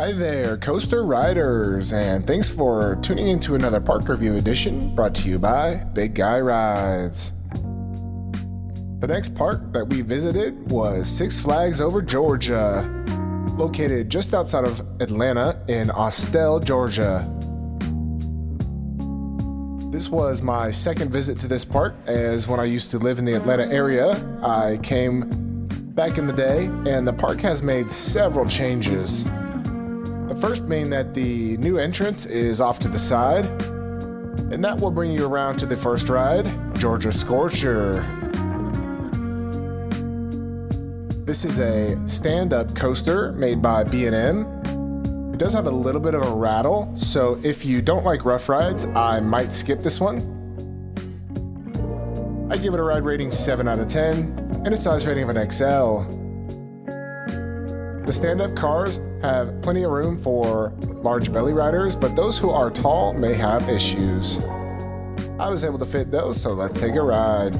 Hi there, coaster riders, and thanks for tuning into another park review edition brought to you by Big Guy Rides. The next park that we visited was Six Flags over Georgia, located just outside of Atlanta in Austell, Georgia. This was my second visit to this park, as when I used to live in the Atlanta area, I came back in the day, and the park has made several changes. The first being that the new entrance is off to the side, and that will bring you around to the first ride, Georgia Scorcher. This is a stand-up coaster made by B&M. It does have a little bit of a rattle, so if you don't like rough rides, I might skip this one. I give it a ride rating 7 out of 10 and a size rating of an XL. The stand-up cars have plenty of room for large belly riders, but those who are tall may have issues. I was able to fit those, so let's take a ride.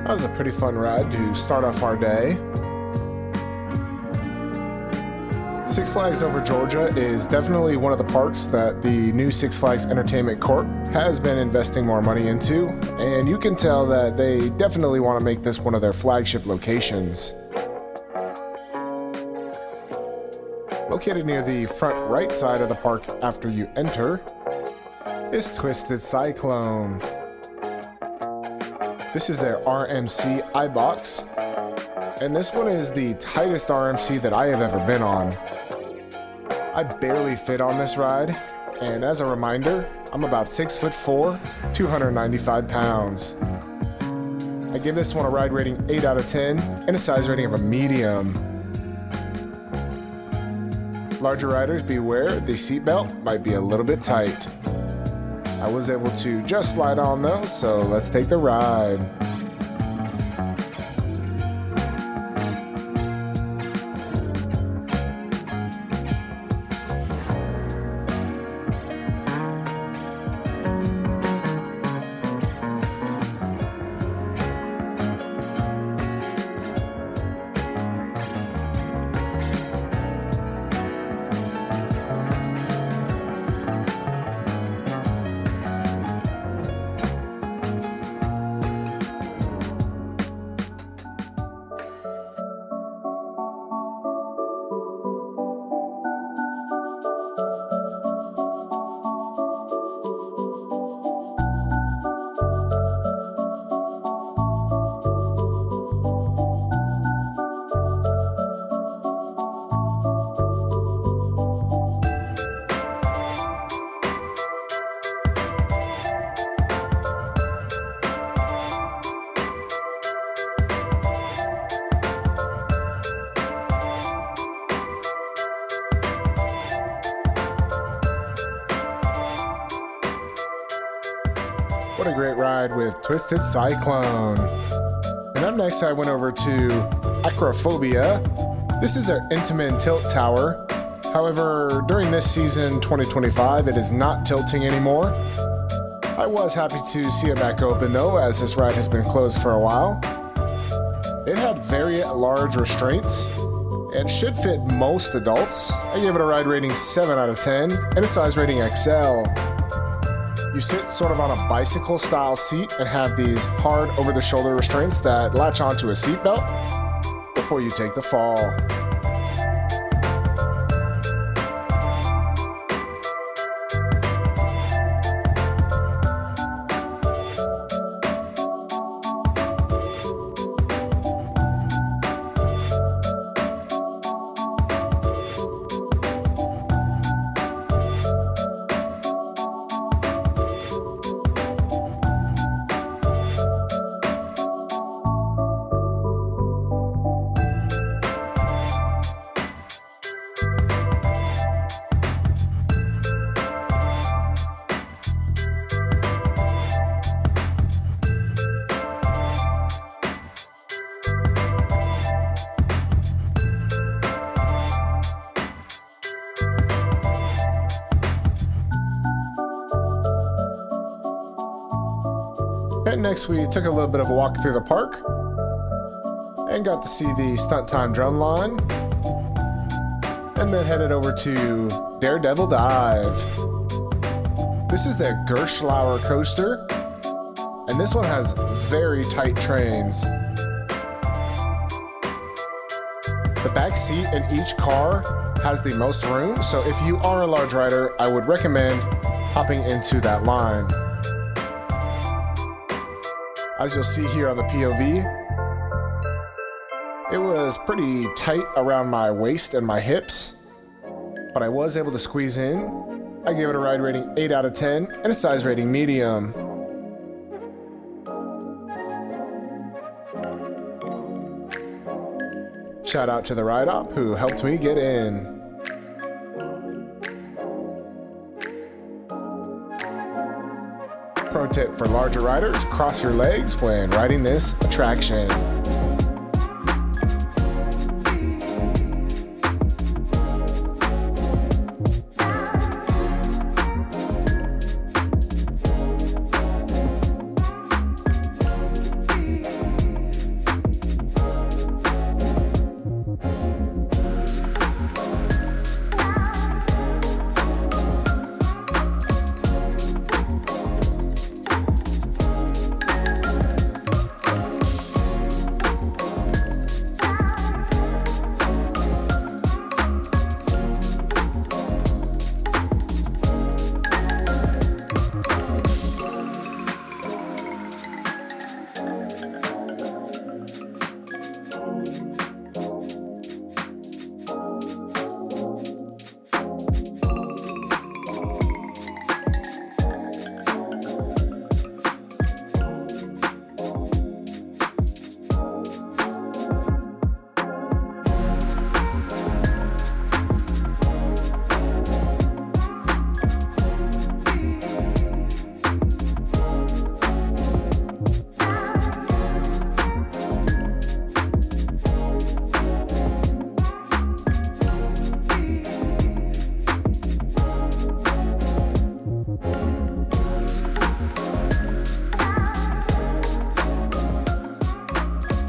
That was a pretty fun ride to start off our day. Six Flags over Georgia is definitely one of the parks that the new Six Flags Entertainment Corp has been investing more money into, and you can tell that they definitely want to make this one of their flagship locations. Located near the front right side of the park after you enter is Twisted Cyclone. This is their RMC iBox, and this one is the tightest RMC that I have ever been on. I barely fit on this ride, and as a reminder, I'm about 6'4", 295 pounds. I give this one a ride rating 8 out of 10 and a size rating of a medium. Larger riders beware, the seatbelt might be a little bit tight. I was able to just slide on those, so let's take the ride. What a great ride with Twisted Cyclone. And up next I went over to Acrophobia. This is their intimate tilt tower. However, during this season 2025, it is not tilting anymore. I was happy to see it back open though, as this ride has been closed for a while. It had very large restraints and should fit most adults. I gave it a ride rating 7 out of 10 and a size rating XL. You sit sort of on a bicycle style seat and have these hard over the shoulder restraints that latch onto a seatbelt. before you take the fall. And next we took a little bit of a walk through the park and got to see the stunt time drum line, and then headed over to Daredevil Dive. This is the Gerschlauer coaster, and this one has very tight trains. The back seat in each car has the most room, so if you are a large rider, I would recommend hopping into that line. As you'll see here on the POV, it was pretty tight around my waist and my hips, but I was able to squeeze in. I gave it a ride rating 8 out of 10 and a size rating medium. Shout out to the ride op who helped me get in. Pro tip for larger riders, cross your legs when riding this attraction.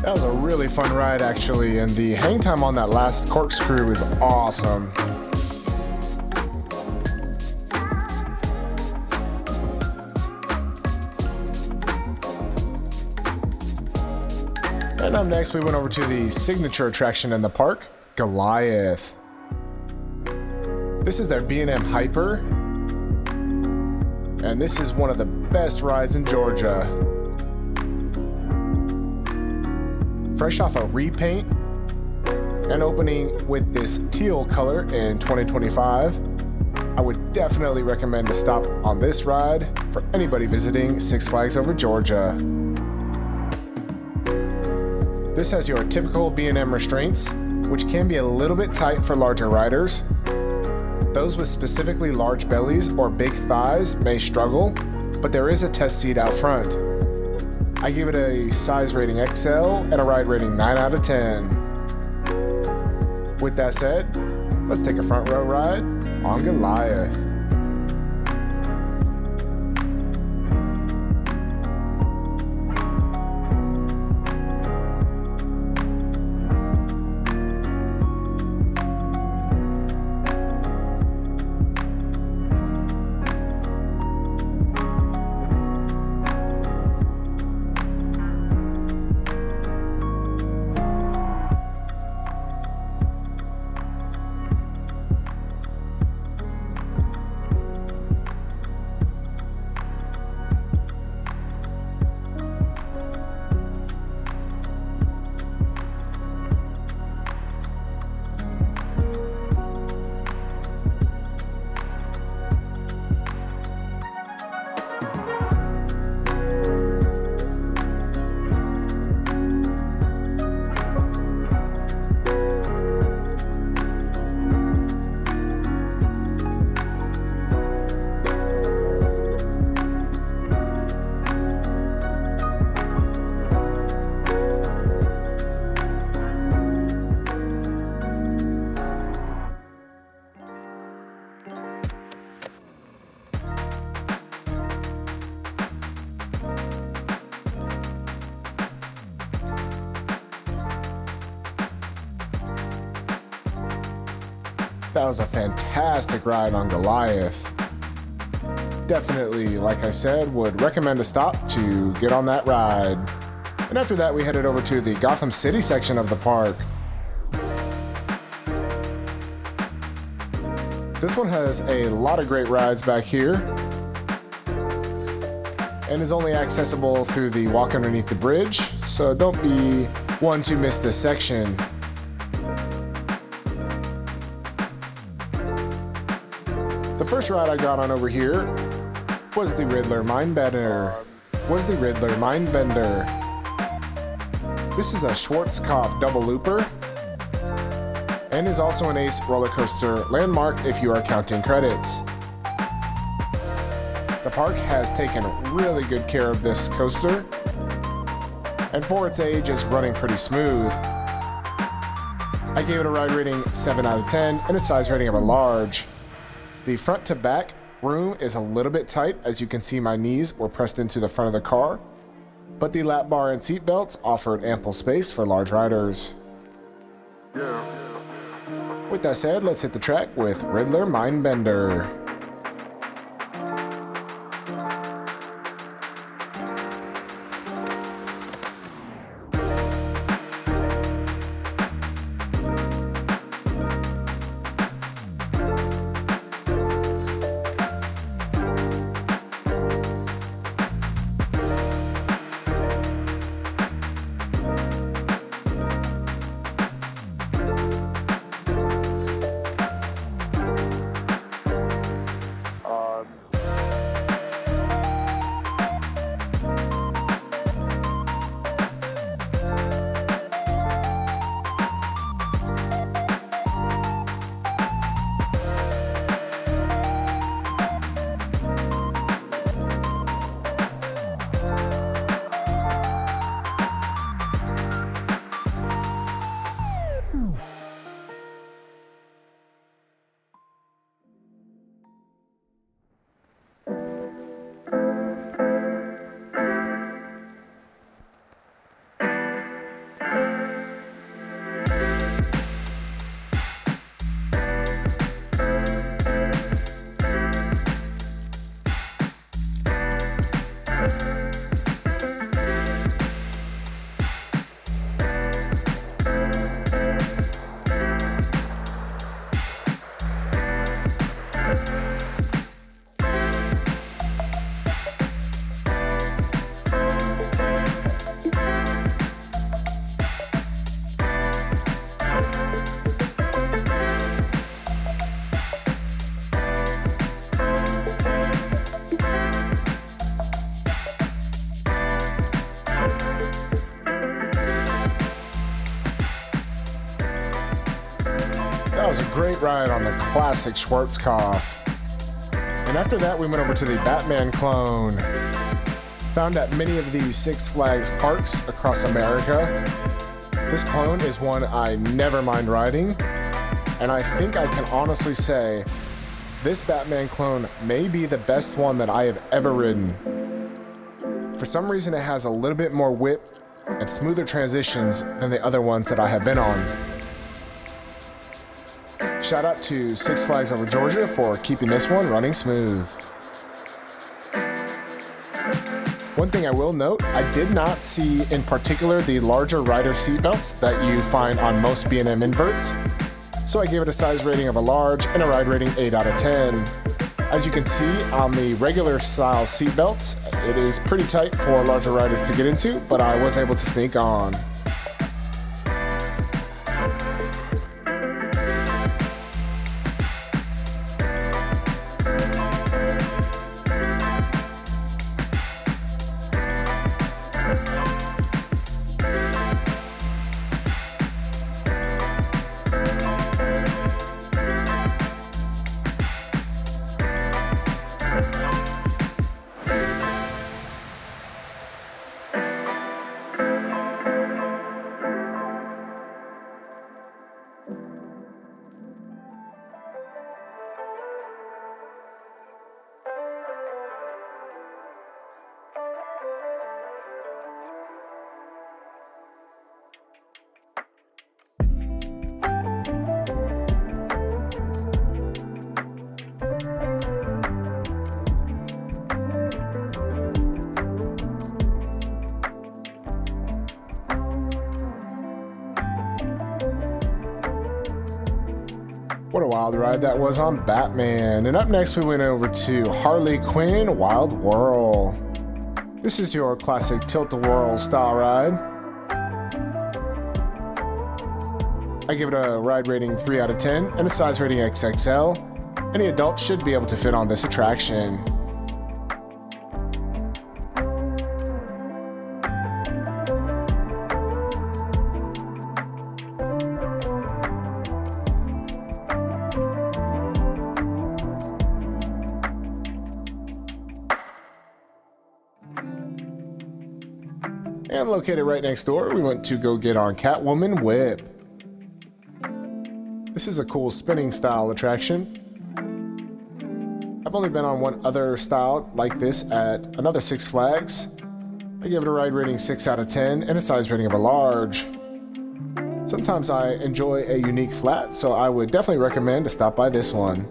That was a really fun ride actually, and the hang time on that last corkscrew is awesome. And up next we went over to the signature attraction in the park, Goliath. This is their B&M Hyper, and this is one of the best rides in Georgia. Fresh off a repaint and opening with this teal color in 2025, I would definitely recommend a stop on this ride for anybody visiting Six Flags over Georgia. This has your typical B&M restraints, which can be a little bit tight for larger riders. Those with specifically large bellies or big thighs may struggle, but there is a test seat out front. I give it a size rating XL and a ride rating 9 out of 10. With that said, let's take a front row ride on Goliath. That was a fantastic ride on Goliath. Definitely, like I said, would recommend a stop to get on that ride. And after that, we headed over to the Gotham City section of the park. This one has a lot of great rides back here and is only accessible through the walk underneath the bridge, so don't be one to miss this section. The first ride I got on over here was the Riddler Mindbender. This is a Schwarzkopf double looper and is also an Ace roller coaster landmark if you are counting credits. The park has taken really good care of this coaster, and for its age is running pretty smooth. I gave it a ride rating 7 out of 10 and a size rating of a large. The front to back room is a little bit tight, as you can see my knees were pressed into the front of the car, but the lap bar and seat belts offered ample space for large riders. With that said, let's hit the track with Riddler Mindbender. That was a great ride on the classic Schwarzkopf. And after that, we went over to the Batman clone. Found at many of the Six Flags parks across America. This clone is one I never mind riding, and I think I can honestly say this Batman clone may be the best one that I have ever ridden. For some reason, it has a little bit more whip and smoother transitions than the other ones that I have been on. Shout out to Six Flags over Georgia for keeping this one running smooth. One thing I will note, I did not see in particular the larger rider seatbelts that you find on most B&M inverts, so I gave it a size rating of a large and a ride rating 8 out of 10. As you can see on the regular style seatbelts, it is pretty tight for larger riders to get into, but I was able to sneak on. What a wild ride that was on Batman. And up next we went over to Harley Quinn Wild Whirl. This is your classic tilt-a-whirl style ride. I give it a ride rating 3 out of 10 and a size rating XXL. Any adult should be able to fit on this attraction. And located right next door, we went to go get on Catwoman Whip. This is a cool spinning style attraction. I've only been on one other style like this at another Six Flags. I give it a ride rating 6 out of 10 and a size rating of a large. Sometimes I enjoy a unique flat, so I would definitely recommend to stop by this one.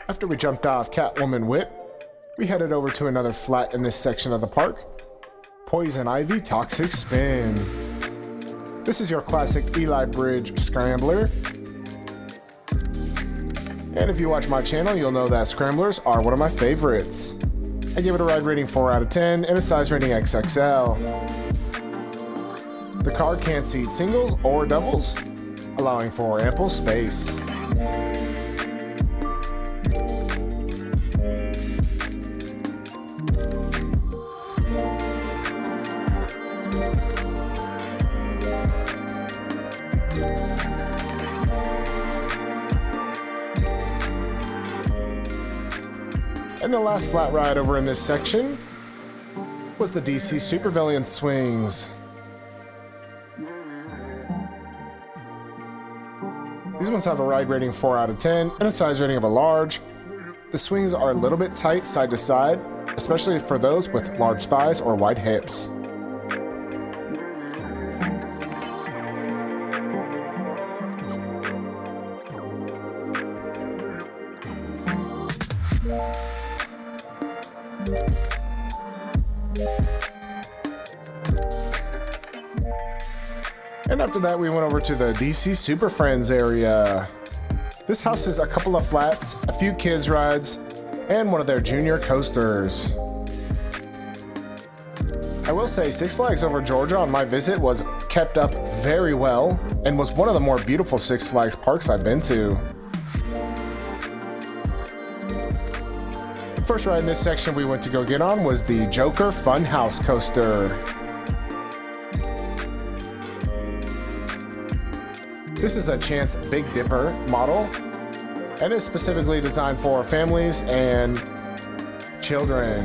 After we jumped off Catwoman Whip, we headed over to another flat in this section of the park, Poison Ivy Toxic Spin. This is your classic Eli Bridge Scrambler. And if you watch my channel, you'll know that scramblers are one of my favorites. I give it a ride rating 4 out of 10 and a size rating XXL. The car can seat singles or doubles, allowing for ample space. And the last flat ride over in this section was the DC Supervillain Swings. These ones have a ride rating 4 out of 10 and a size rating of a large. The swings are a little bit tight side to side, especially for those with large thighs or wide hips. And after that, we went over to the DC Super Friends area. This houses a couple of flats, a few kids rides, and one of their junior coasters. I will say Six Flags over Georgia on my visit was kept up very well and was one of the more beautiful Six Flags parks I've been to. The first ride in this section we went to go get on was the Joker Funhouse Coaster. This is a Chance Big Dipper model and is specifically designed for families and children.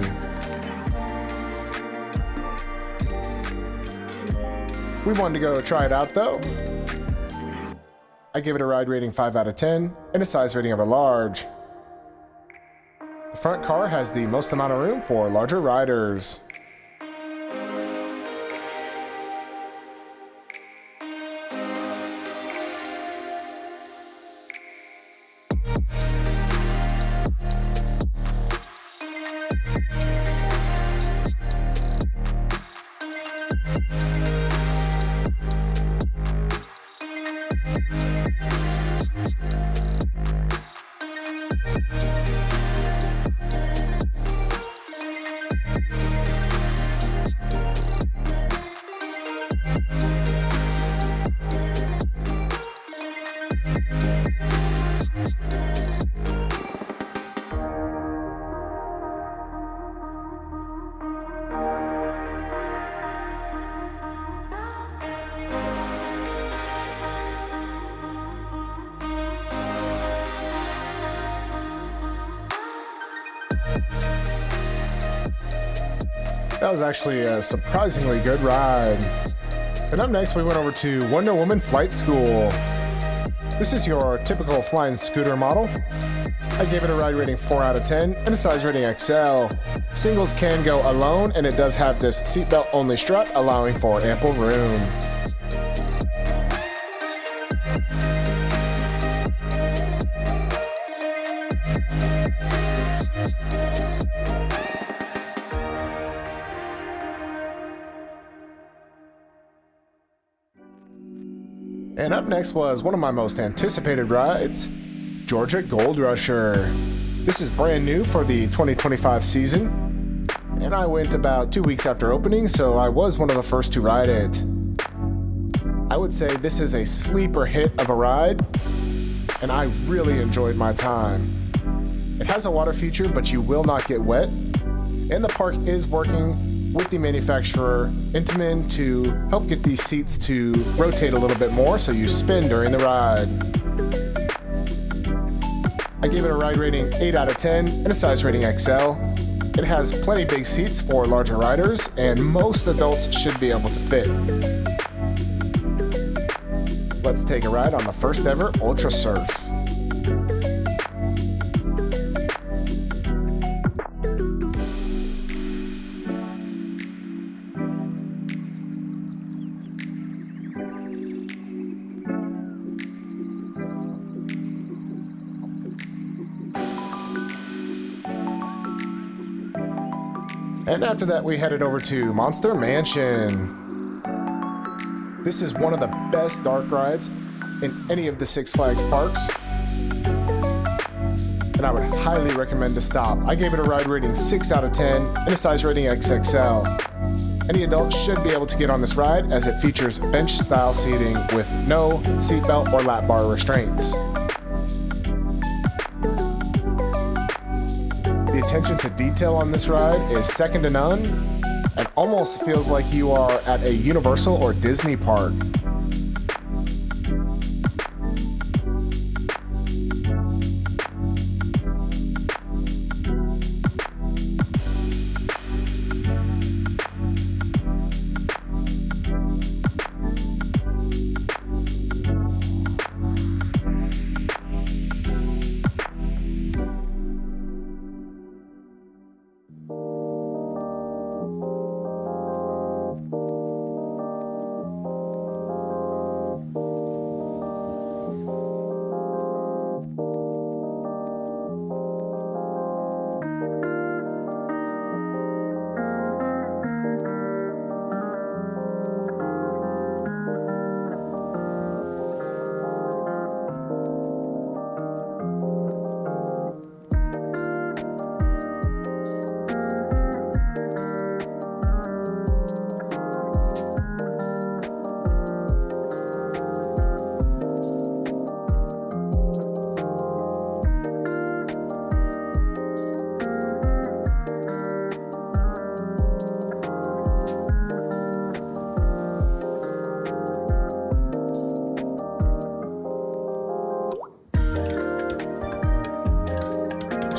We wanted to go try it out though. I give it a ride rating 5 out of 10 and a size rating of a large. The front car has the most amount of room for larger riders. That was actually a surprisingly good ride. And up next, we went over to Wonder Woman Flight School. This is your typical flying scooter model. I gave it a ride rating 4 out of 10 and a size rating XL. Singles can go alone, and it does have this seatbelt only strut, allowing for ample room. And up next was one of my most anticipated rides, Georgia Gold Rusher. This is brand new for the 2025 season, and I went about 2 weeks after opening, so I was one of the first to ride it. I would say this is a sleeper hit of a ride, and I really enjoyed my time. It has a water feature, but you will not get wet, and the park is working with the manufacturer Intamin to help get these seats to rotate a little bit more so you spin during the ride. I gave it a ride rating 8 out of 10 and a size rating XL. It has plenty big seats for larger riders, and most adults should be able to fit. Let's take a ride on the first ever Ultra Surf. And after that, we headed over to Monster Mansion. This is one of the best dark rides in any of the Six Flags parks, and I would highly recommend to stop. I gave it a ride rating 6 out of 10 and a size rating XXL. Any adult should be able to get on this ride, as it features bench-style seating with no seatbelt or lap bar restraints. The attention to detail on this ride is second to none, and almost feels like you are at a Universal or Disney park.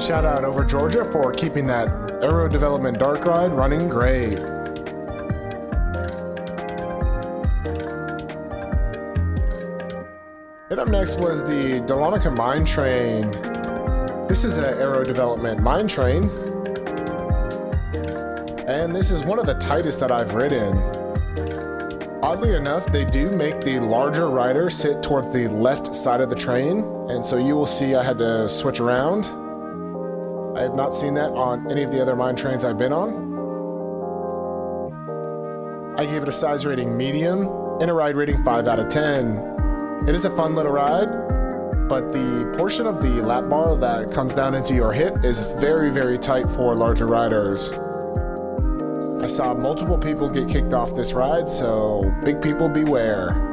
Shout out over Georgia for keeping that Aero Development Dark Ride running great. And up next was the Dahlonega Mine Train. This is an Aero Development mine train, and this is one of the tightest that I've ridden. Oddly enough, they do make the larger rider sit towards the left side of the train, and so you will see I had to switch around. I have not seen that on any of the other mine trains I've been on. I gave it a size rating medium and a ride rating 5 out of 10. It is a fun little ride, but the portion of the lap bar that comes down into your hip is very, very tight for larger riders. I saw multiple people get kicked off this ride, so big people beware.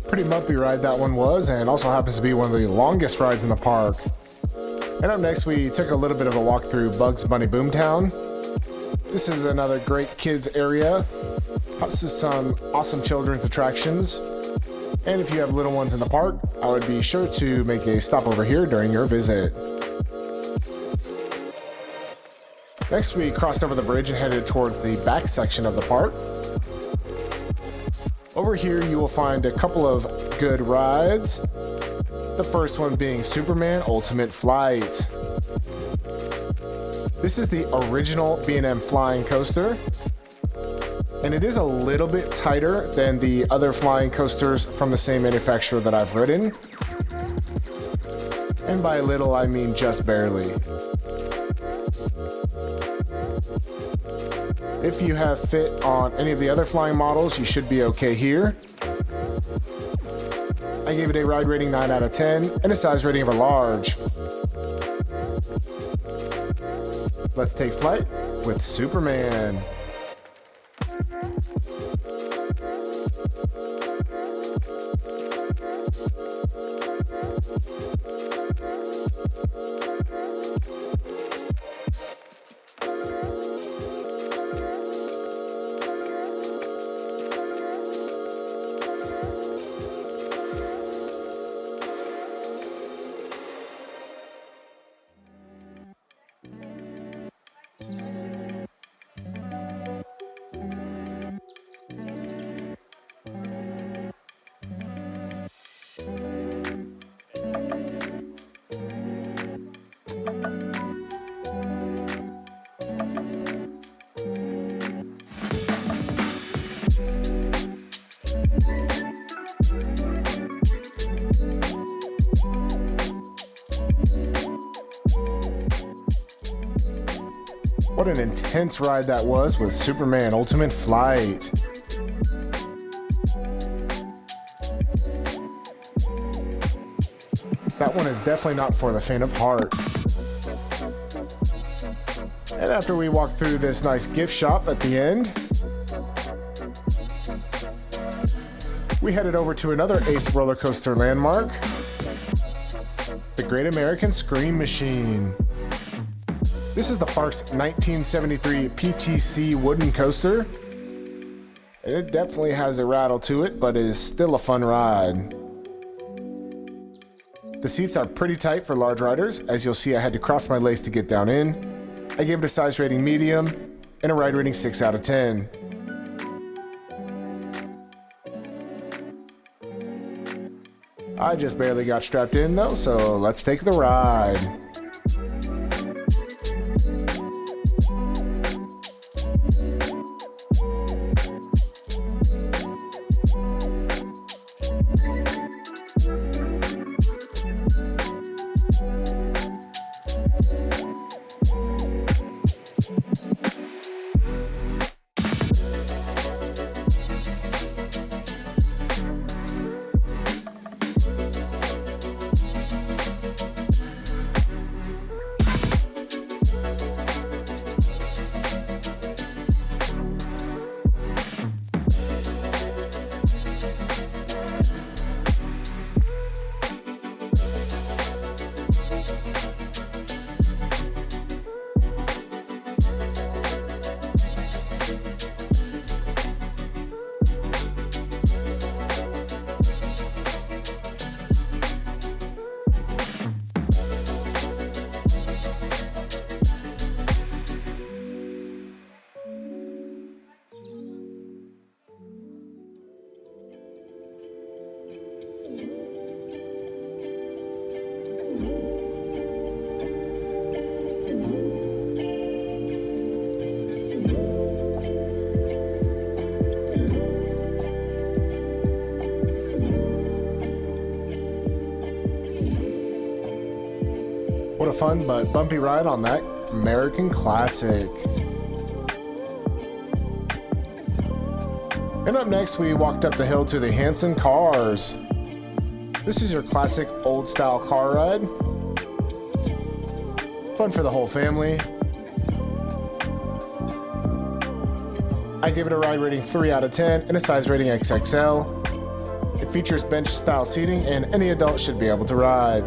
Pretty mumpy ride that one was, and also happens to be one of the longest rides in the park. And up next, we took a little bit of a walk through Bugs Bunny Boomtown. This is another great kids area. Houses some awesome children's attractions. And if you have little ones in the park, I would be sure to make a stop over here during your visit. Next, we crossed over the bridge and headed towards the back section of the park. Over here, you will find a couple of good rides. The first one being Superman Ultimate Flight. This is the original B&M flying coaster, and it is a little bit tighter than the other flying coasters from the same manufacturer that I've ridden. And by little, I mean just barely. If you have fit on any of the other flying models, you should be okay here. I gave it a ride rating 9 out of 10 and a size rating of a large. Let's take flight with Superman. What an intense ride that was with Superman Ultimate Flight. That one is definitely not for the faint of heart. And after we walked through this nice gift shop at the end, we headed over to another Ace roller coaster landmark, the Great American Scream Machine. This is the park's 1973 PTC wooden coaster. And it definitely has a rattle to it, but is still a fun ride. The seats are pretty tight for large riders. As you'll see, I had to cross my legs to get down in. I gave it a size rating medium and a ride rating 6 out of 10. I just barely got strapped in though, so let's take the ride. What a fun but bumpy ride on that American classic. And up next, we walked up the hill to the Hanson Cars. This is your classic old style car ride. Fun for the whole family. I gave it a ride rating 3 out of 10 and a size rating XXL. It features bench style seating and any adult should be able to ride.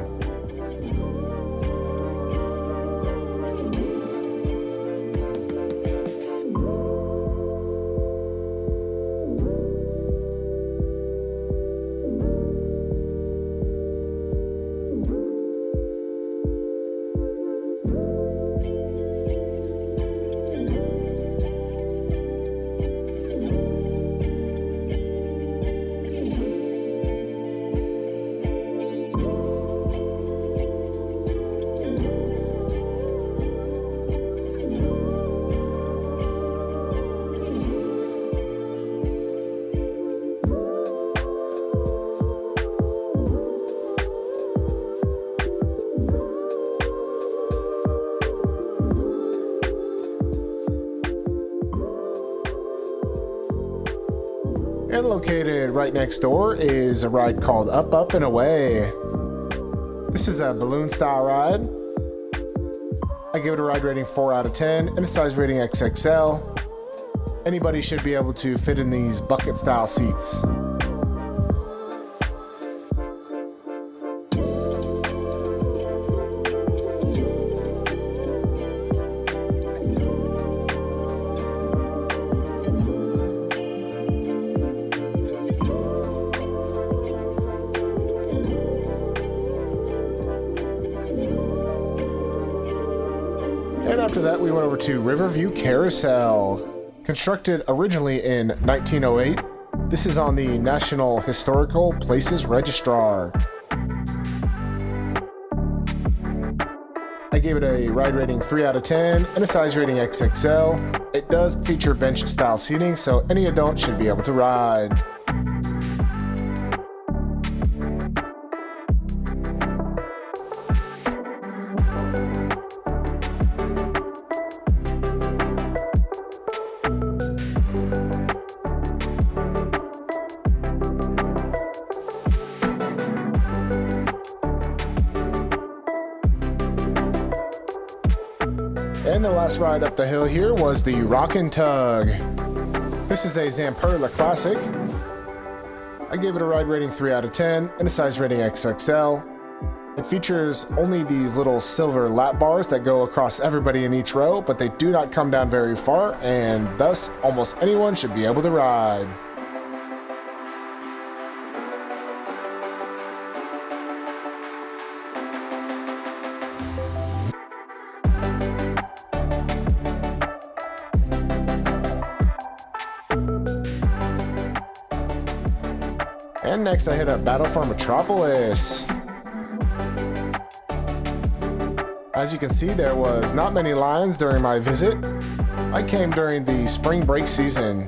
And located right next door is a ride called Up and Away. This is a balloon style ride. I give it a ride rating 4 out of 10 and a size rating XXL. Anybody should be able to fit in these bucket style seats. And after that, we went over to Riverview Carousel. Constructed originally in 1908, this is on the National Historical Places Registrar. I gave it a ride rating 3 out of 10 and a size rating XXL. It does feature bench style seating, so any adult should be able to ride. And the last ride up the hill here was the Rockin Tug. This is a Zamperla classic. I gave it a ride rating 3 out of 10 and a size rating XXL. It features only these little silver lap bars that go across everybody in each row, but they do not come down very far, and thus almost anyone should be able to ride. And next I hit up Battle for Metropolis. As you can see, there was not many lines during my visit. I came during the spring break season.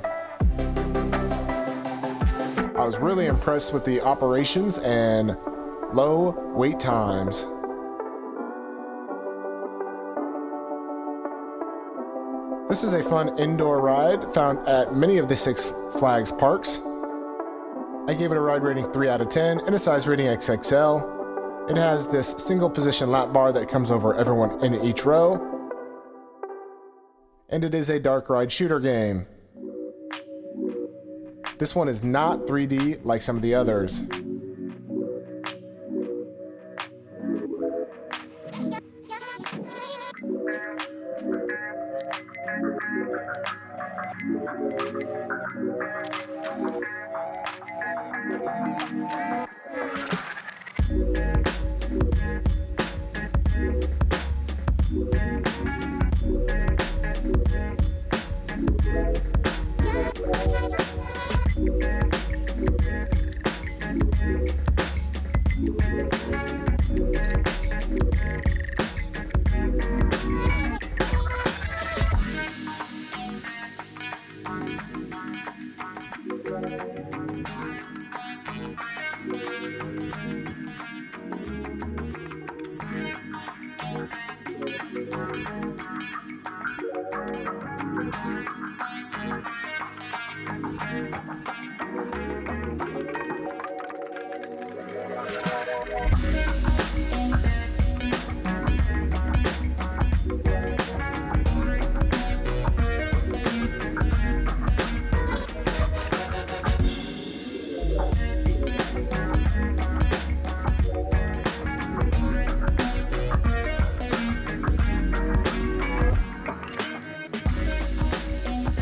I was really impressed with the operations and low wait times. This is a fun indoor ride found at many of the Six Flags parks. I gave it a ride rating 3 out of 10 and a size rating XXL. It has this single position lap bar that comes over everyone in each row. And it is a dark ride shooter game. This one is not 3D like some of the others.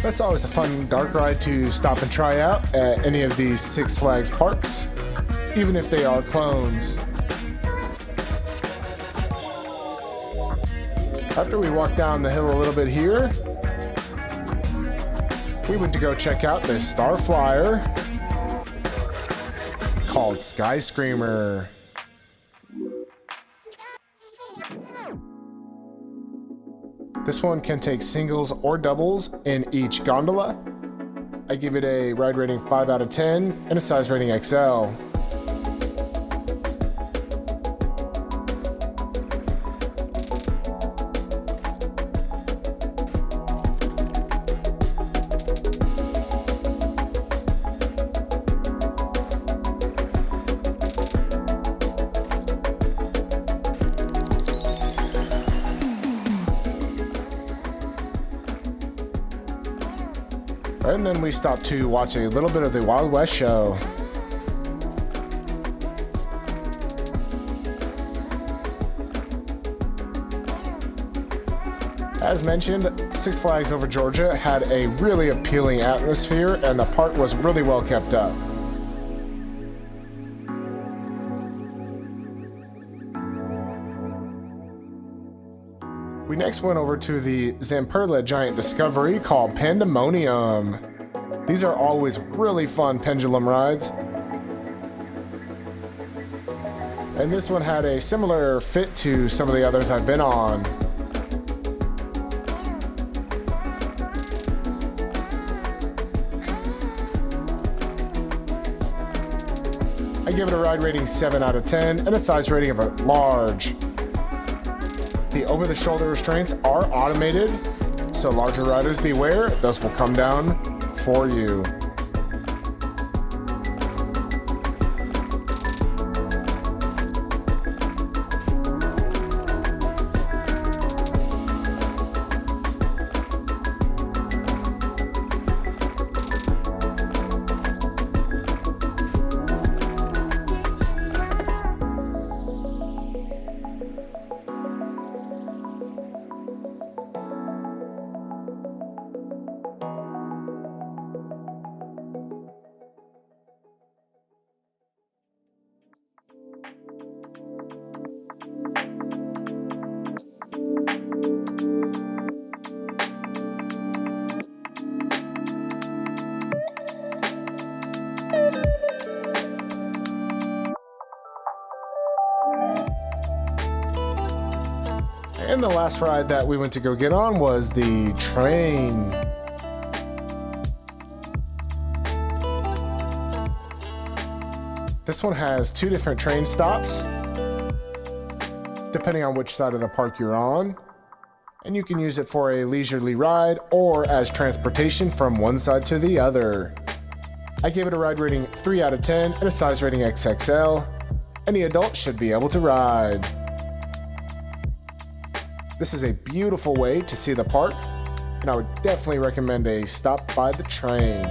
That's always a fun dark ride to stop and try out at any of these Six Flags parks, even if they are clones. After we walked down the hill a little bit here, we went to go check out this Star Flyer called Sky Screamer. This one can take singles or doubles in each gondola. I give it a ride rating 5 out of 10 and a size rating XL. And then we stopped to watch a little bit of the Wild West show. As mentioned, Six Flags Over Georgia had a really appealing atmosphere and the park was really well kept up. We next went over to the Zamperla Giant Discovery called Pandemonium. These are always really fun pendulum rides. And this one had a similar fit to some of the others I've been on. I give it a ride rating 7 out of 10 and a size rating of a large. The over-the-shoulder restraints are automated, so larger riders beware, those will come down for you. And the last ride that we went to go get on was the train. This one has 2 different train stops, depending on which side of the park you're on. And you can use it for a leisurely ride or as transportation from one side to the other. I gave it a ride rating 3 out of 10 and a size rating XXL. Any adult should be able to ride. This is a beautiful way to see the park, and I would definitely recommend a stop by the train.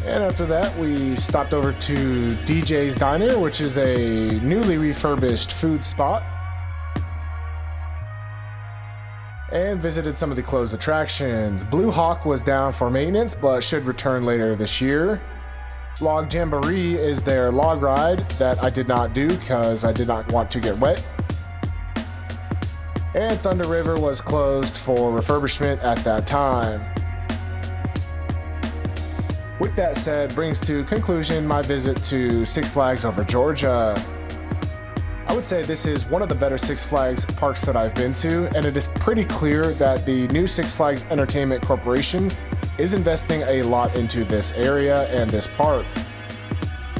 And after that, we stopped over to DJ's Diner, which is a newly refurbished food spot, and visited some of the closed attractions. Blue Hawk was down for maintenance, but should return later this year. Log Jamboree is their log ride that I did not do because I did not want to get wet. And Thunder River was closed for refurbishment at that time. With that said, brings to conclusion my visit to Six Flags over Georgia. I would say this is one of the better Six Flags parks that I've been to, and it is pretty clear that the new Six Flags Entertainment Corporation is investing a lot into this area and this park.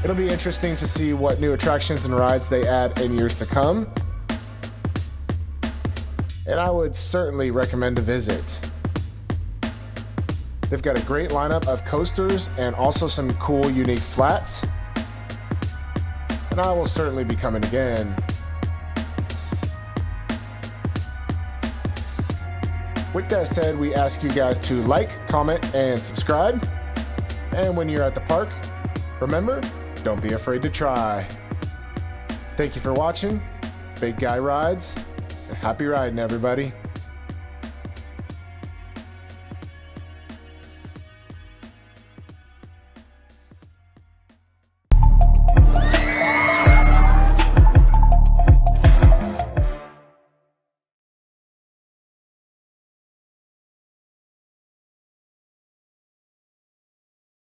It'll be interesting to see what new attractions and rides they add in years to come, and I would certainly recommend a visit. They've got a great lineup of coasters and also some cool, unique flats. And I will certainly be coming again. With that said, we ask you guys to like, comment, and subscribe. And when you're at the park, remember, don't be afraid to try. Thank you for watching. Big Guy Rides, and happy riding, everybody.